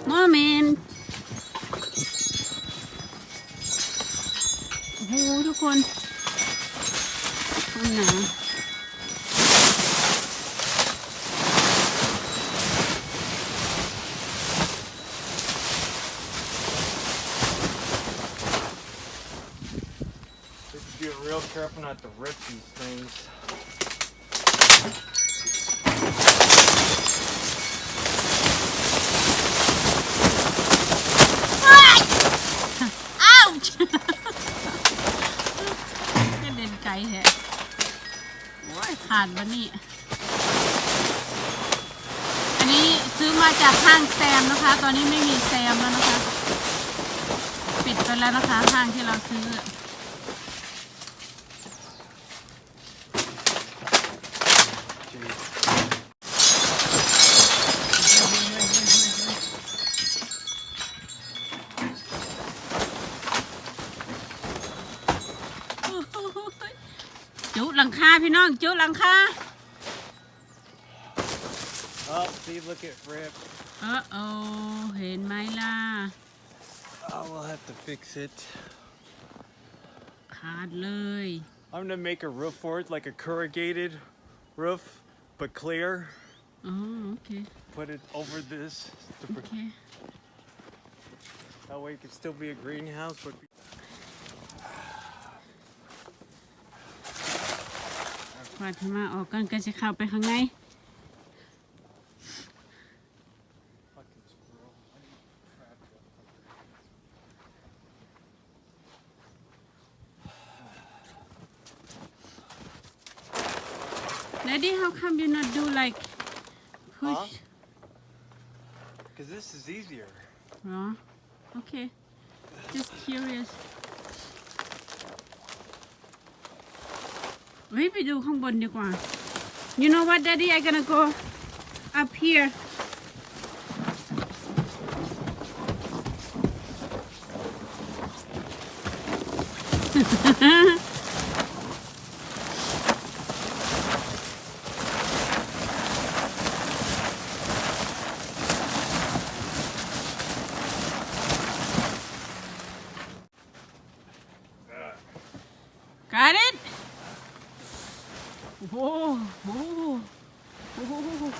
โมเมนต์โอ้โหทุกคนห้องน้ำBe real careful not to rip these things. อ้าวกระเด็นไกลแฮะโอ้ยขาดบะนี่อันนี้ซื้อมาจากห้างแซมนะคะ ตอนนี้ไม่มีแซมแล้วนะคะ ปิดไปแล้วนะคะห้างที่เราซื้อจุหลังคาพี่น้องจุหลังคา Oh, see, look at rip. โอ้เห็นไหมล่ะ Oh, we'll have to fix it. ขาดเลย I'm gonna make a roof for it, like a corrugated roof, but clear. อ๋อโอเค Put it over this. โอเค That way it can still be a greenhouse, but. กวาดมาออกกันก็จะเข้าไปข้างใน Daddy, how come you not do like push? Because this is easier. Oh, okay. Just curious. เฮ้ยไปดูข้างบนดีกว่า You know what, Daddy? I'm gonna go up here. Got it? Whoa, whoa, whoa.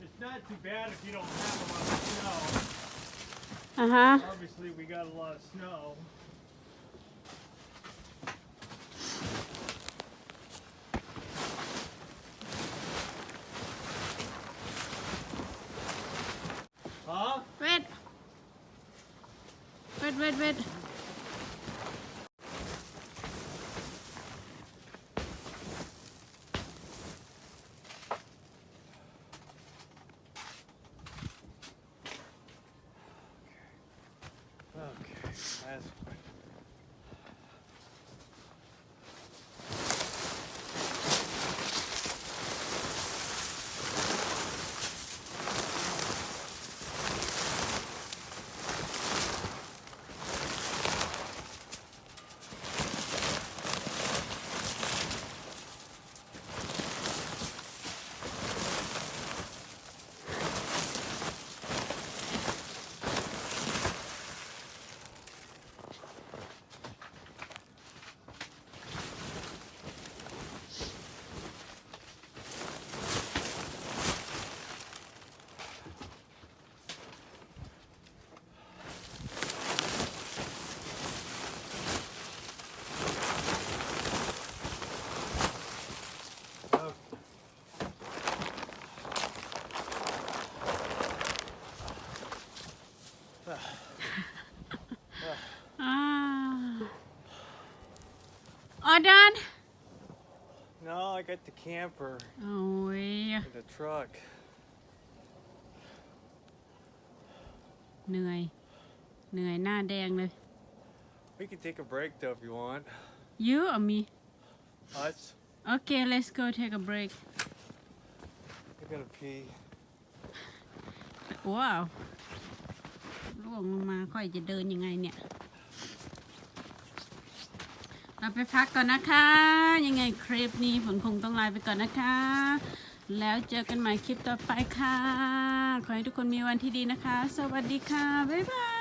It's not too bad if you don't have a lot of snow. Obviously, we got a lot of snow. Huh? Wait. Wait. Okay, that's good. All done? No, I got the camper โอ้ย and the truck. เหนื่อยหน้าแดงเลย We can take a break though if you want. You or me? Us? Okay, let's go take a break. I gotta pee. ว้าวร่วงลงมาค่อยจะเดินยังไงเนี่ย เราไปพักก่อนนะคะ ยังไงคลิปนี้ผมคงต้องลาไปก่อนนะคะ แล้วเจอกันใหม่คลิปต่อไปค่ะ ขอให้ทุกคนมีวันที่ดีนะคะ สวัสดีค่ะ บ๊ายบาย